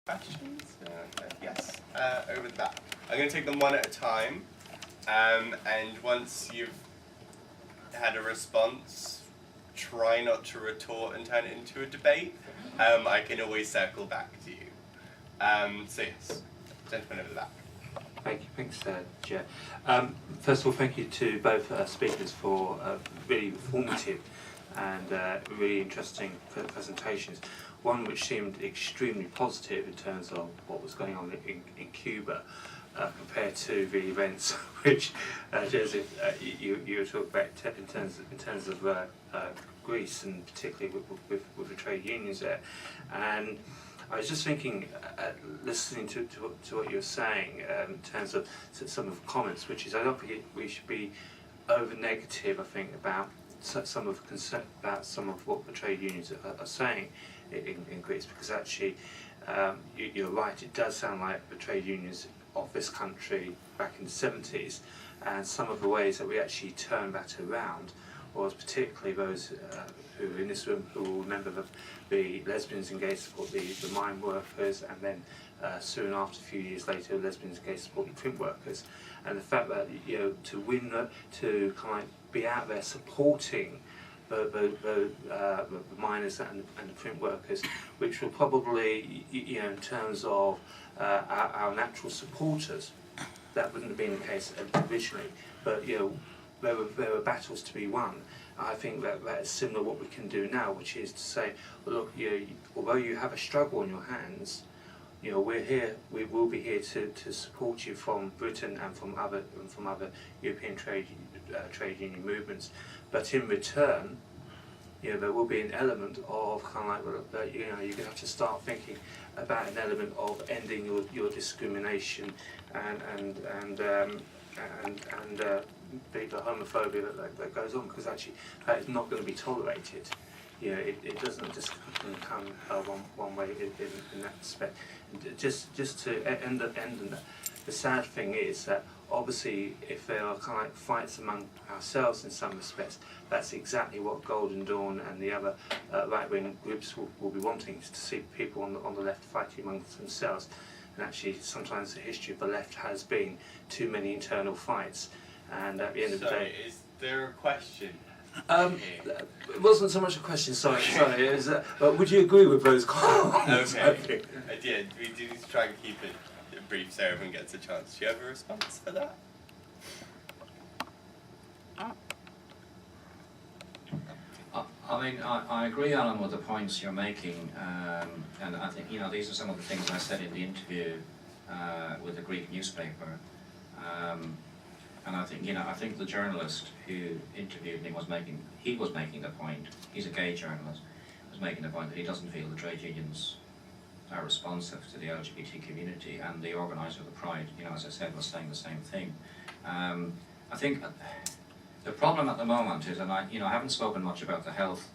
Questions? Yes, over the back. I'm going to take them one at a time, and once you've had a response, try not to retort and turn it into a debate. I can always circle back to you. So yes, gentleman over the back. Thank you, thanks, Chair. First of all, thank you to both speakers for really informative and really interesting presentations. One which seemed extremely positive in terms of what was going on in Cuba, compared to the events which, Joseph, you were talking about in terms of Greece, and particularly with the trade unions there. And I was just thinking, listening to what you were saying in terms of some of the comments, which is I don't think we should be over negative. I think about some of what the trade unions are saying in Greece, because actually you're right. It does sound like the trade unions of this country back in the 70s, and some of the ways that we actually turned that around was particularly those who in this room who will remember the lesbians and gay support the mine workers, and then soon after, a few years later, lesbians and gay support the print workers, and the fact that to win to kind of be out there supporting the miners and the print workers, which were probably in terms of our natural supporters, that wouldn't have been the case originally, but there were battles to be won. I think that is similar to what we can do now, which is to say, well, look, although you have a struggle on your hands, we're here. We will be here to support you from Britain and from other European trade union movements. But in return, there will be an element of kind of like, you're going to have to start thinking about an element of ending your discrimination and the homophobia that goes on, because actually that is not going to be tolerated. It doesn't just come one way in that respect. Just to end on that, the sad thing is that obviously if there are kind of like fights among ourselves in some respects, that's exactly what Golden Dawn and the other right-wing groups will be wanting, is to see people on the left fighting amongst themselves. And actually sometimes the history of the left has been too many internal fights. And at the end of the day... is there a question? It wasn't so much a question, sorry. It was, but would you agree with those comments? Okay. I did. We do need to try and keep it brief so everyone gets a chance. Do you have a response for that? I agree, Alan, with the points you're making, and I think these are some of the things I said in the interview with the Greek newspaper. And I think the journalist who interviewed me was making the point. He's a gay journalist. Was making the point that he doesn't feel the trade unions are responsive to the LGBT community, and the organiser of the Pride, as I said, was saying the same thing. I think the problem at the moment is, and I haven't spoken much about the health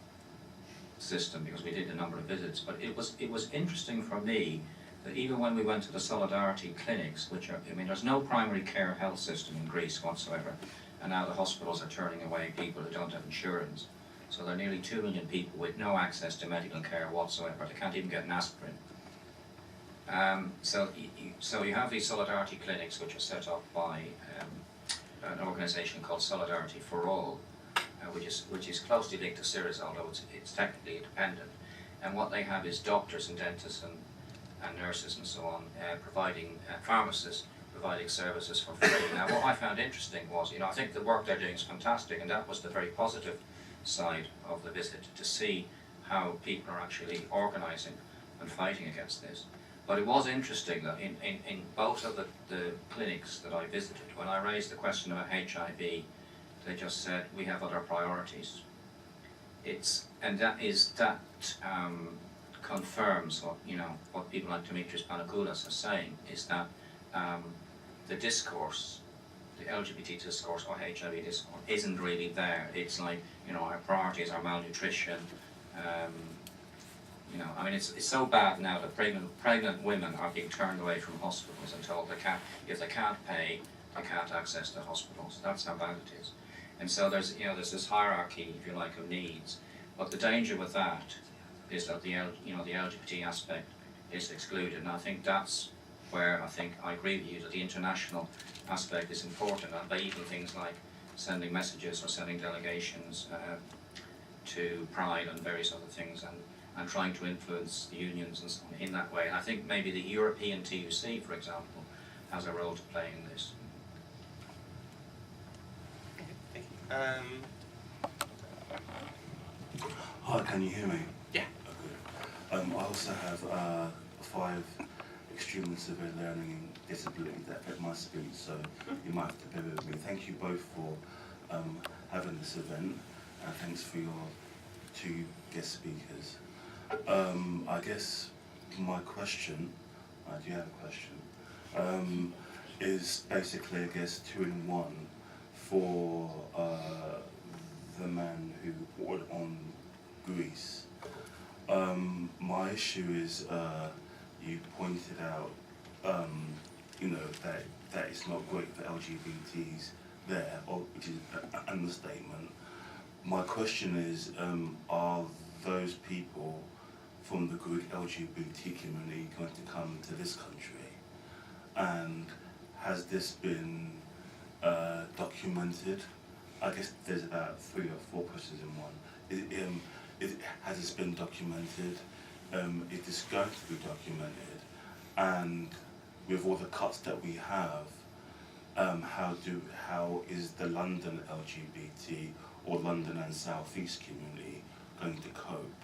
system because we did a number of visits, but it was interesting for me that even when we went to the Solidarity clinics, which are, there's no primary care health system in Greece whatsoever, and now the hospitals are turning away people who don't have insurance. So there are nearly 2 million people with no access to medical care whatsoever. They can't even get an aspirin. So you have these Solidarity clinics, which are set up by an organisation called Solidarity for All, which is closely linked to Syriza, although it's technically independent. And what they have is doctors and dentists and nurses and so on, providing pharmacists providing services for free. Now, what I found interesting was, I think the work they're doing is fantastic, and that was the very positive side of the visit, to see how people are actually organising and fighting against this. But it was interesting that in both of the clinics that I visited, when I raised the question about HIV, they just said, we have other priorities. That confirms what people like Dimitris Panagoulas are saying, is that the discourse, the LGBT discourse or HIV discourse, isn't really there. It's like, our priorities are malnutrition. It's so bad now that pregnant women are being turned away from hospitals and told if they can't pay, they can't access the hospitals. That's how bad it is. And so there's this hierarchy, if you like, of needs. But the danger with that is that the LGBT aspect is excluded. And I think that's where I agree with you that the international aspect is important, and by even things like sending messages or sending delegations to Pride and various other things, and trying to influence the unions and so on in that way. And I think maybe the European TUC, for example, has a role to play in this. Thank you. Hi, can you hear me? Yeah. Okay. I also have 5 extremely severe learning disabilities that affect my speech, so you might have to bear with me. Thank you both for having this event, and thanks for your 2 guest speakers. I guess my question, I do have a question, is basically, I guess, 2 in 1 for the man who poured on Greece. My issue is, you pointed out, that it's not great for LGBTs there, which is an understatement. My question is, are those people from the Greek LGBT community going to come to this country? And has this been documented? I guess there's about 3 or 4 questions in one. Has this been documented? Is this going to be documented? And with all the cuts that we have, how is the London LGBT or London and South East community going to cope?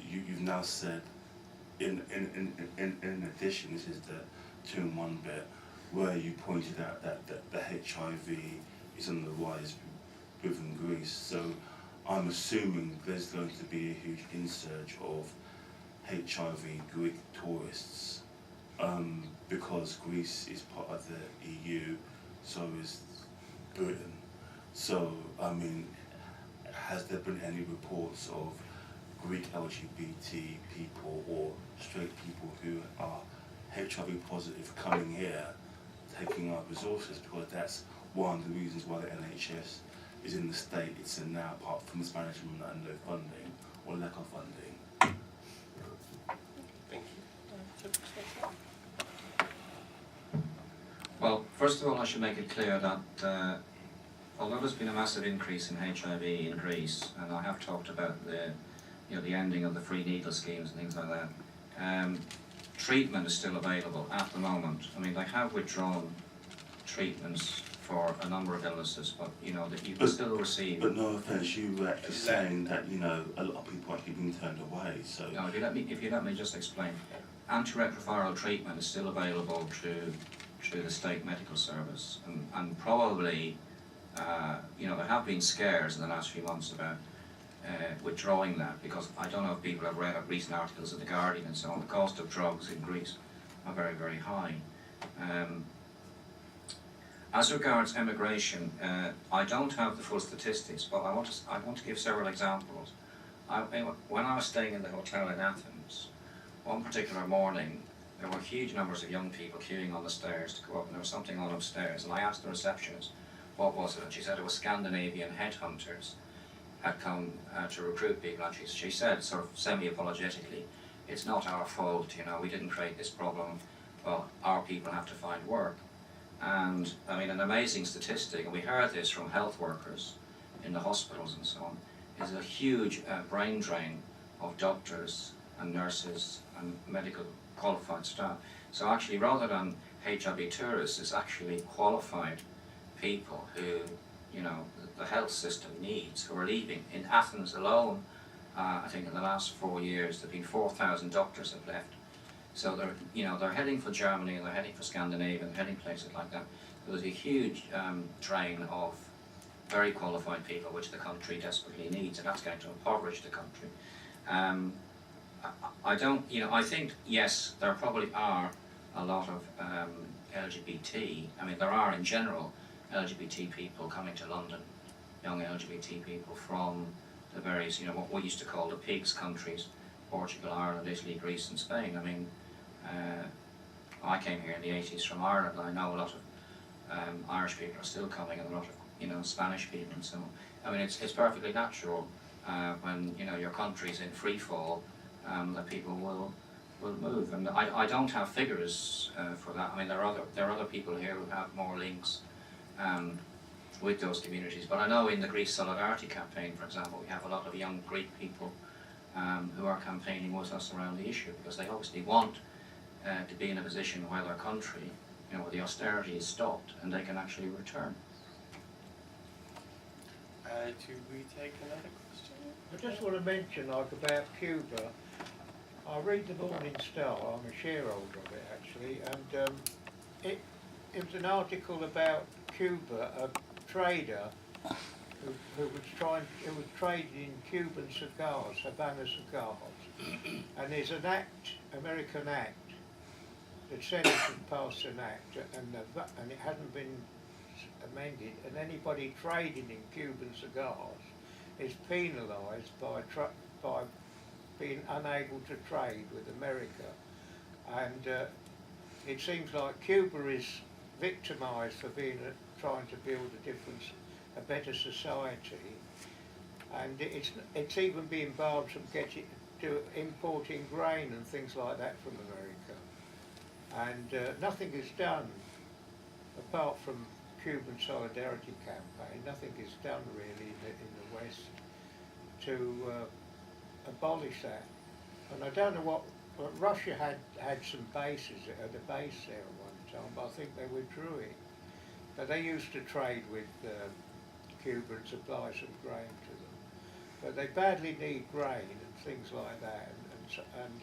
You've now said, in addition, this is the 2 in 1 bit, where you pointed out that the HIV is on the rise within Greece. So I'm assuming there's going to be a huge insurge of HIV Greek tourists, because Greece is part of the EU, so is Britain. So, I mean, has there been any reports of Greek LGBT people or straight people who are HIV positive coming here, taking our resources? Because that's one of the reasons why the NHS is in the state it's in now, apart from mismanagement and no funding or lack of funding. Thank you. Well, first of all, I should make it clear that although there's been a massive increase in HIV in Greece, and I have talked about the ending of the free needle schemes and things like that, treatment is still available at the moment. I mean, they have withdrawn treatments for a number of illnesses, but that you can still receive. But no offence, you were actually saying that a lot of people are actually being turned away. So no, if you let me just explain, antiretroviral treatment is still available through the state medical service, and probably there have been scares in the last few months about withdrawing that, because I don't know if people have read recent articles of The Guardian and so on. The cost of drugs in Greece are very, very high. As regards emigration, I don't have the full statistics, but I want to give several examples. When I was staying in the hotel in Athens, one particular morning, there were huge numbers of young people queuing on the stairs to go up, and there was something on upstairs, and I asked the receptionist, what was it? And she said it was Scandinavian headhunters had come to recruit people, and she said, sort of semi-apologetically, it's not our fault, we didn't create this problem, but our people have to find work. And I mean, an amazing statistic, and we heard this from health workers in the hospitals and so on, is a huge brain drain of doctors and nurses and medical qualified staff. So actually, rather than HIV tourists, it's actually qualified people who, the health system needs, who are leaving. In Athens alone, I think in the last 4 years, there have been 4,000 doctors have left. So they're heading for Germany, and they're heading for Scandinavia, and heading places like that. There's a huge drain of very qualified people, which the country desperately needs, and that's going to impoverish the country. I think, yes, there probably are a lot of LGBT. I mean, there are in general LGBT people coming to London, young LGBT people from the various, what we used to call the PIGS countries, Portugal, Ireland, Italy, Greece and Spain. I mean, I came here in the 80s from Ireland, and I know a lot of Irish people are still coming, and a lot of Spanish people and so on. I mean, it's perfectly natural when your country's in free fall, that people will move. And I don't have figures for that. I mean, there are other people here who have more links with those communities. But I know in the Greek Solidarity campaign, for example, we have a lot of young Greek people who are campaigning with us around the issue, because they obviously want to be in a position where their country, where the austerity is stopped and they can actually return. Do we take another question? I just want to mention, like, about Cuba. I read the Morning Star. I'm a shareholder of it, actually, and it was an article about Cuba, a trader who was trading in Cuban cigars, Havana cigars, and there's an American act. The Senate had passed an act, and it hadn't been amended, and anybody trading in Cuban cigars is penalised by being unable to trade with America. And it seems like Cuba is victimised for trying to build a better society, and it's even being barred from importing grain and things like that from America. And nothing is done apart from Cuban Solidarity campaign. Nothing is done really in the West to abolish that. And I don't know what Russia had some bases at the base there at one time, but I think they withdrew it. But they used to trade with Cuba and supply some grain to them. But they badly need grain and things like that, and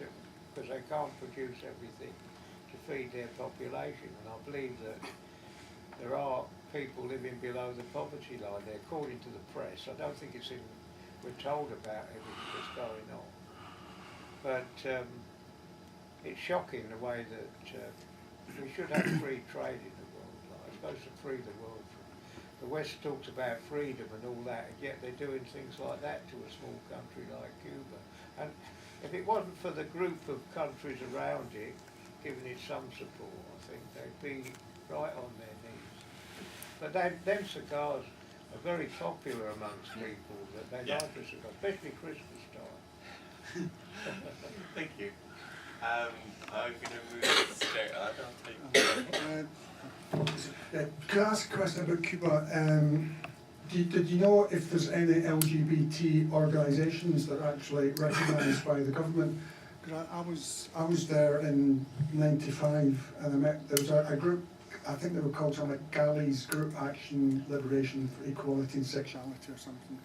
because they can't produce everything to feed their population. And I believe that there are people living below the poverty line there, according to the press. I don't think we're told about everything that's going on. But it's shocking the way that we should have free trade in the world. Like, it's supposed to free the world. The West talks about freedom and all that, and yet they're doing things like that to a small country like Cuba. And if it wasn't for the group of countries around it giving it some support, I think they'd be right on their knees. But them cigars are very popular amongst people, that they like the cigars, especially Christmas time. Thank you. I'm going to move straight on. I'll take Could I ask a question about Cuba? Did you know if there's any LGBT organisations that are actually recognised by the government? Because I was there in '95, and I met, there was a group, I think they were called something like Galley's Group Action Liberation for Equality and Sexuality or something.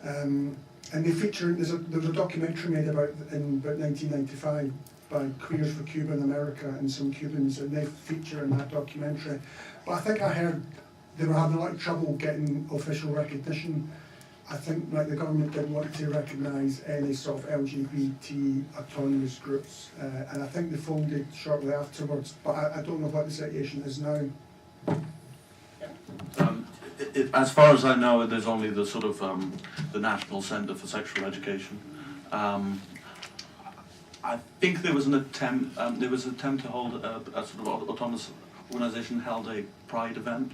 And they feature, there was a documentary made in about 1995 by Queers for Cuba in America and some Cubans, and they feature in that documentary. But I think I heard they were having a lot of trouble getting official recognition. I think like the government didn't want to recognise any sort of LGBT autonomous groups, and I think they folded shortly afterwards, but I don't know what the situation is now. As far as I know, there's only the sort of the National Centre for Sexual Education. I think there was an attempt. To hold a sort of autonomous organisation held a Pride event,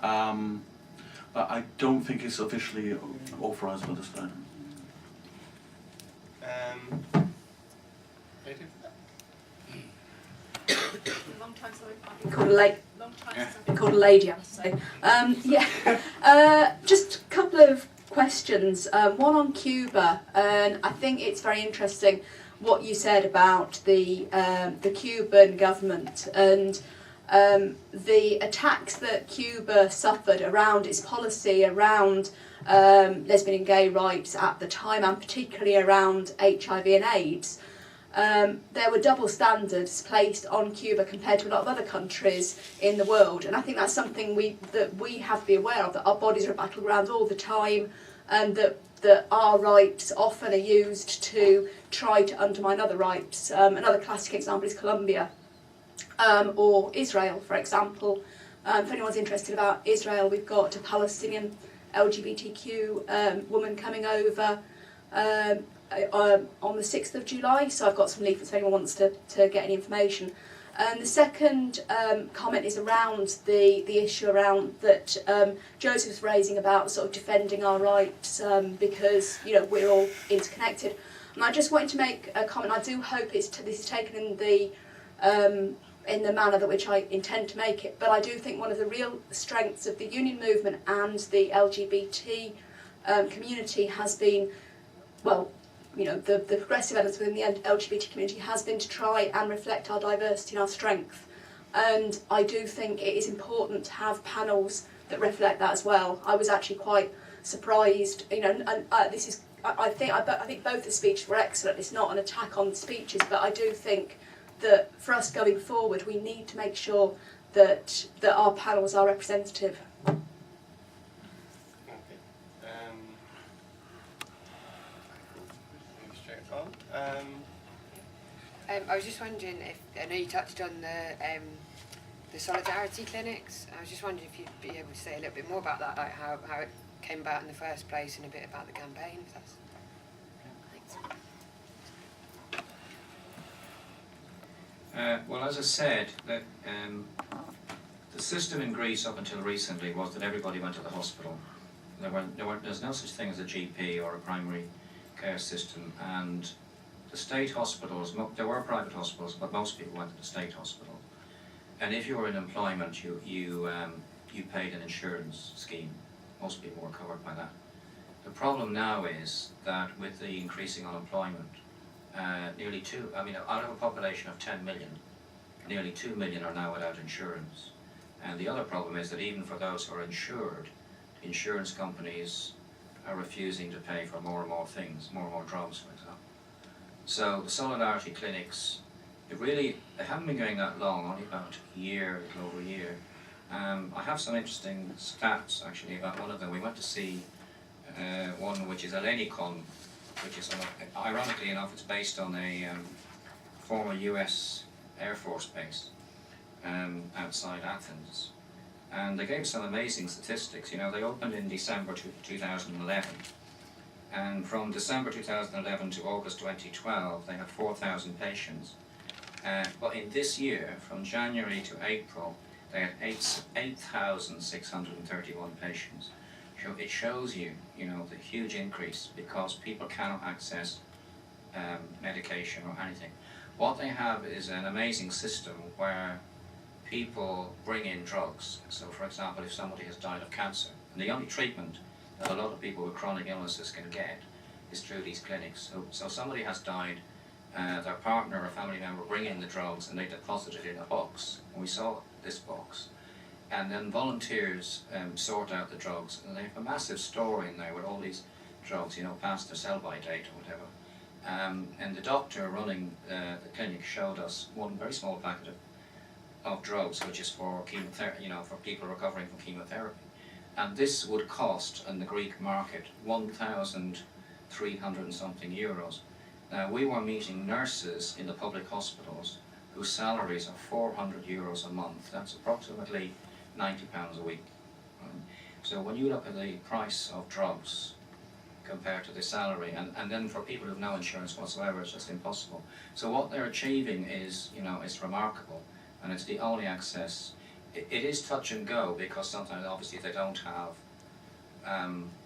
but I don't think it's officially authorised by the state. Long time since I've been called a lady. Long time since I've been called a lady, I have to say. Just a couple of questions. One on Cuba, and I think it's very interesting what you said about the Cuban government and the attacks that Cuba suffered around its policy around lesbian and gay rights at the time, and particularly around HIV and AIDS. There were double standards placed on Cuba compared to a lot of other countries in the world, and I think that's something that we have to be aware of, that our bodies are battlegrounds all the time, and that our rights often are used to try to undermine other rights. Another classic example is Colombia, or Israel, for example. If anyone's interested about Israel, we've got a Palestinian LGBTQ woman coming over on the 6th of July, so I've got some leaflets if anyone wants to get any information. And the second comment is around the issue around that Joseph was raising about sort of defending our rights because we're all interconnected. And I just wanted to make a comment. I do hope this is taken in the manner that which I intend to make it, but I do think one of the real strengths of the union movement and the LGBT community has been, well, you know, the progressive elements within the LGBT community has been to try and reflect our diversity and our strength. And I do think it is important to have panels that reflect that as well. I was actually quite surprised, you know, and this is, I think both the speeches were excellent. It's not an attack on the speeches, but I do think that for us going forward, we need to make sure that our panels are representative. Okay. Move straight on. I was just wondering if, I know you touched on the solidarity clinics. I was just wondering if you'd be able to say a little bit more about that, like how it came about in the first place and a bit about the campaign. If that's... Thanks. Well, as I said, the system in Greece up until recently was that everybody went to the hospital. There's no such thing as a GP or a primary care system, and the state hospitals, there were private hospitals, but most people went to the state hospital. And if you were in employment, you paid an insurance scheme. Most people were covered by that. The problem now is that with the increasing unemployment, out of a population of 10 million, nearly 2 million are now without insurance. And the other problem is that even for those who are insured, insurance companies are refusing to pay for more and more things, more and more drugs, for example. So the solidarity clinics, they haven't been going that long, only about a year, a little over a year. I have some interesting stats actually about one of them. We went to see one which is Ellenikon, which is, ironically enough, it's based on a former US Air Force base outside Athens. And they gave some amazing statistics. You know, they opened in December 2011. And from December 2011 to August 2012, they had 4,000 patients. But in this year, from January to April, they had 8,631 patients. So it shows you, the huge increase because people cannot access medication or anything. What they have is an amazing system where people bring in drugs. So, for example, if somebody has died of cancer, and the only treatment that a lot of people with chronic illnesses can get is through these clinics. So somebody has died, their partner or family member bring in the drugs and they deposit it in a box. And we saw this box. And then volunteers sort out the drugs, and they have a massive store in there with all these drugs, past their sell-by date or whatever. And the doctor running the clinic showed us one very small packet of drugs, which is for chemotherapy, for people recovering from chemotherapy. And this would cost in the Greek market 1,300 and something euros. Now we were meeting nurses in the public hospitals whose salaries are 400 euros a month. That's approximately £90 a week. So when you look at the price of drugs compared to the salary, and then for people who have no insurance whatsoever, it's just impossible. So what they're achieving is, it's remarkable, and it's the only access. It is touch and go because sometimes obviously they don't have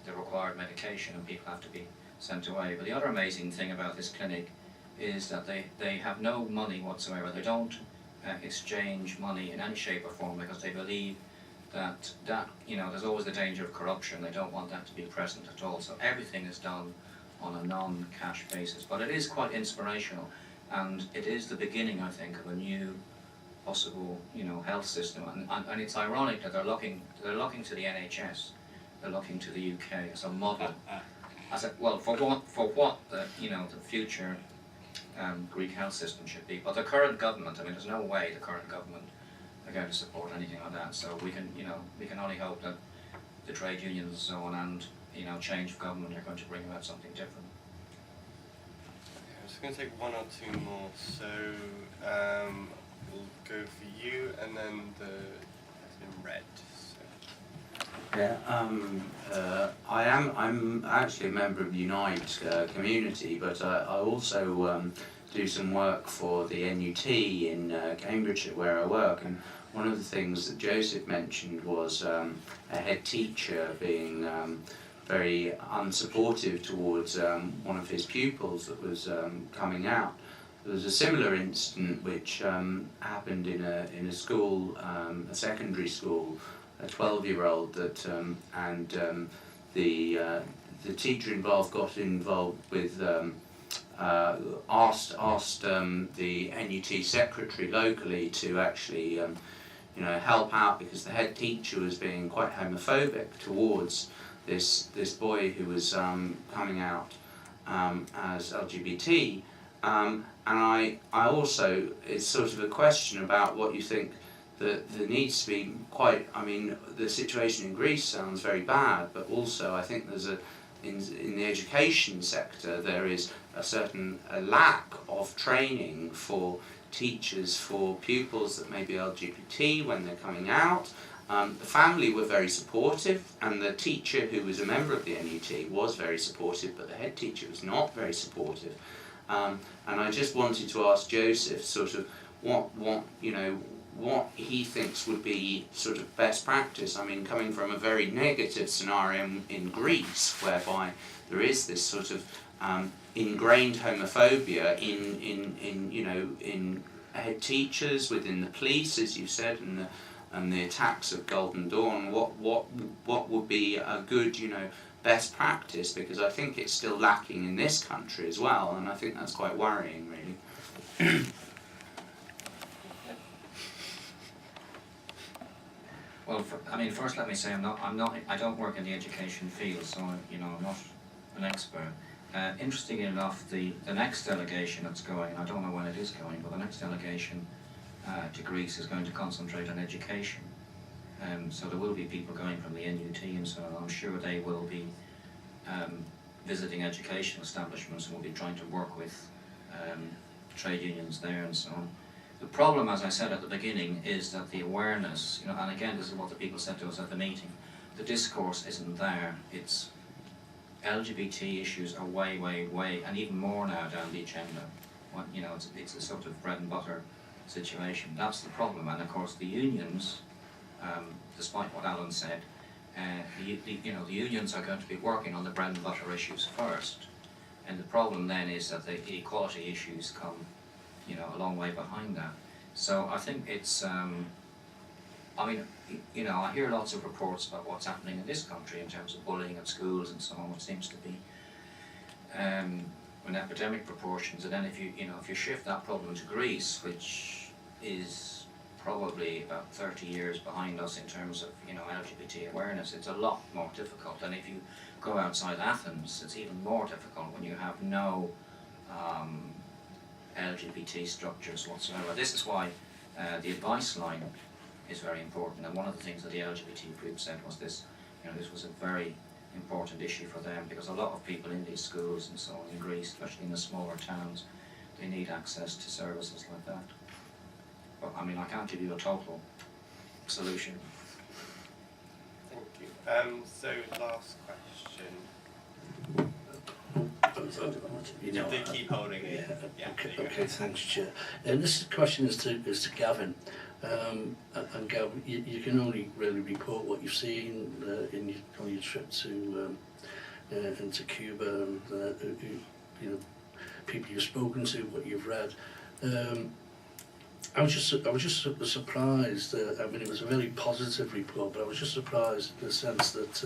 the required medication and people have to be sent away. But the other amazing thing about this clinic is that they have no money whatsoever. They don't exchange money in any shape or form because they believe that there's always the danger of corruption. They don't want that to be present at all. So everything is done on a non-cash basis. But it is quite inspirational, and it is the beginning, I think, of a new possible, health system. And it's ironic that they're looking to the NHS, they're looking to the UK as a model. I said, well, for what the future Greek health system should be. But the current government, there's no way the current government are going to support anything like that. So we can only hope that the trade unions and so on and change of government are going to bring about something different. Okay, I'm just going to take one or two more. So we'll go for you, and then in red. Yeah, I'm actually a member of Unite community, but I also do some work for the NUT in Cambridgeshire where I work, and one of the things that Joseph mentioned was a head teacher being very unsupportive towards one of his pupils that was coming out. There was a similar incident which happened in a school, a secondary school, a 12-year-old that the teacher involved got involved with asked the NUT secretary locally to actually help out, because the head teacher was being quite homophobic towards this boy who was coming out as LGBT. And I also, it's sort of a question about what you think that there needs to be quite, I mean, the situation in Greece sounds very bad, but also I think there's in the education sector there is a lack of training for teachers for pupils that may be LGBT when they're coming out. The family were very supportive, and the teacher, who was a member of the NUT, was very supportive, but the head teacher was not very supportive. And I just wanted to ask Joseph sort of what he thinks would be sort of best practice. I mean, coming from a very negative scenario in Greece, whereby there is this sort of ingrained homophobia in head teachers, within the police, as you said, and the attacks of Golden Dawn. What would be a good best practice? Because I think it's still lacking in this country as well, and I think that's quite worrying, really. Well, first let me say I don't work in the education field, so I'm not an expert. Interestingly enough, the next delegation that's going, I don't know when it is going, but the next delegation to Greece is going to concentrate on education. So there will be people going from the NUT, and so I'm sure they will be visiting education establishments and will be trying to work with trade unions there and so on. The problem, as I said at the beginning, is that the awareness, and again this is what the people said to us at the meeting, the discourse isn't there. It's LGBT issues are way, and even more now down the agenda. It's a sort of bread and butter situation. That's the problem, and of course the unions, despite what Alan said, the unions are going to be working on the bread and butter issues first, and the problem then is that the equality issues come a long way behind that. So I think it's, I hear lots of reports about what's happening in this country in terms of bullying at schools and so on, which seems to be in epidemic proportions. And then if you shift that problem to Greece, which is probably about 30 years behind us in terms of LGBT awareness, it's a lot more difficult. And if you go outside Athens, it's even more difficult when you have no LGBT structures whatsoever. This is why the advice line is very important, and one of the things that the LGBT group said was this, this was a very important issue for them, because a lot of people in these schools and so on in Greece, especially in the smaller towns, they need access to services like that. But I can't give you a total solution. Thank you. So last question. They keep holding it. Yeah. Okay, thanks, Chair. This question is to Gavin. And Gavin, you can only really report what you've seen on your trip to into Cuba, and people you've spoken to, what you've read. I was just surprised. It was a very positive report, but I was just surprised in the sense that.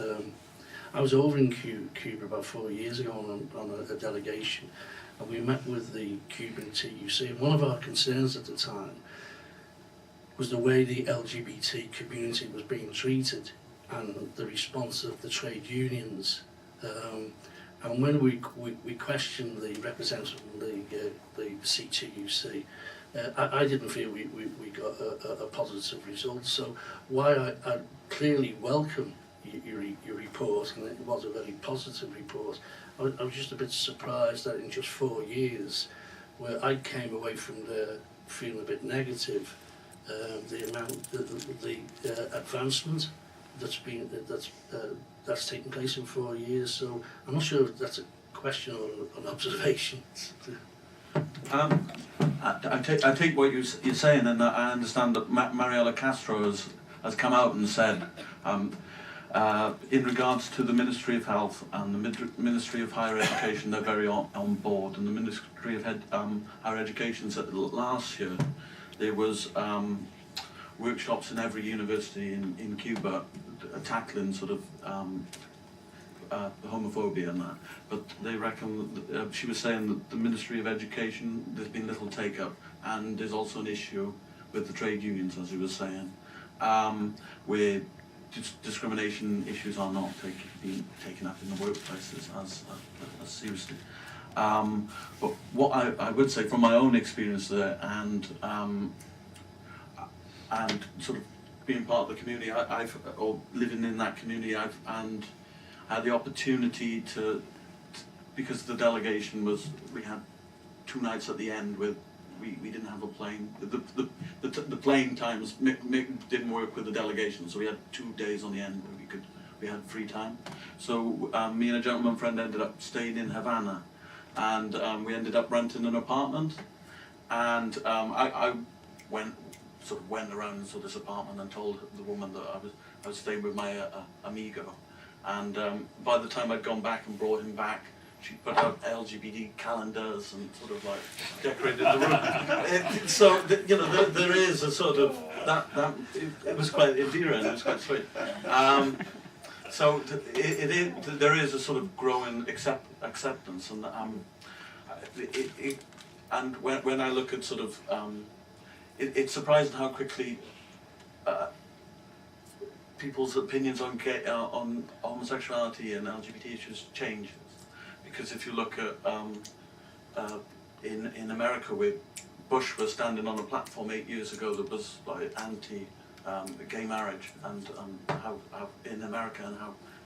I was over in Cuba about 4 years ago on a delegation, and we met with the Cuban TUC, and one of our concerns at the time was the way the LGBT community was being treated and the response of the trade unions. And when we questioned the representative from the CTUC, I didn't feel we got a positive result. So why I clearly welcome your report, and it was a very positive report. I was just a bit surprised that in just 4 years, where I came away from there feeling a bit negative, the amount, the advancement that's taken place in 4 years. So I'm not sure if that's a question or an observation. I take what you're saying, and I understand that Mariela Castro has come out and said In regards to the Ministry of Health and the Ministry of Higher Education, they're very on board. And the Ministry of Higher Education said that last year there was workshops in every university in Cuba tackling sort of homophobia and that. But they reckon, she was saying that the Ministry of Education, there's been little take-up, and there's also an issue with the trade unions, as he was saying, where discrimination issues are not being taken up in the workplaces as seriously. But what I would say from my own experience there, and sort of being part of the community, or living in that community, and had the opportunity to, because the delegation was, we had 2 nights at the end with, we didn't have a plane. The plane times didn't work with the delegation, so we had 2 days on the end where we had free time. So me and a gentleman friend ended up staying in Havana, and we ended up renting an apartment. And I went around into this apartment and told the woman that I was staying with my amigo. And by the time I'd gone back and brought him back, she put out LGBT calendars and sort of like decorated the room. So you know, there is a sort of that it was quite endearing. It was quite sweet. So there is a sort of growing acceptance, and and when I look at sort of it's surprising how quickly people's opinions on homosexuality and LGBT issues changes. Because if you look at in America, where Bush was standing on a platform 8 years ago that was like anti gay marriage, and how in America, and how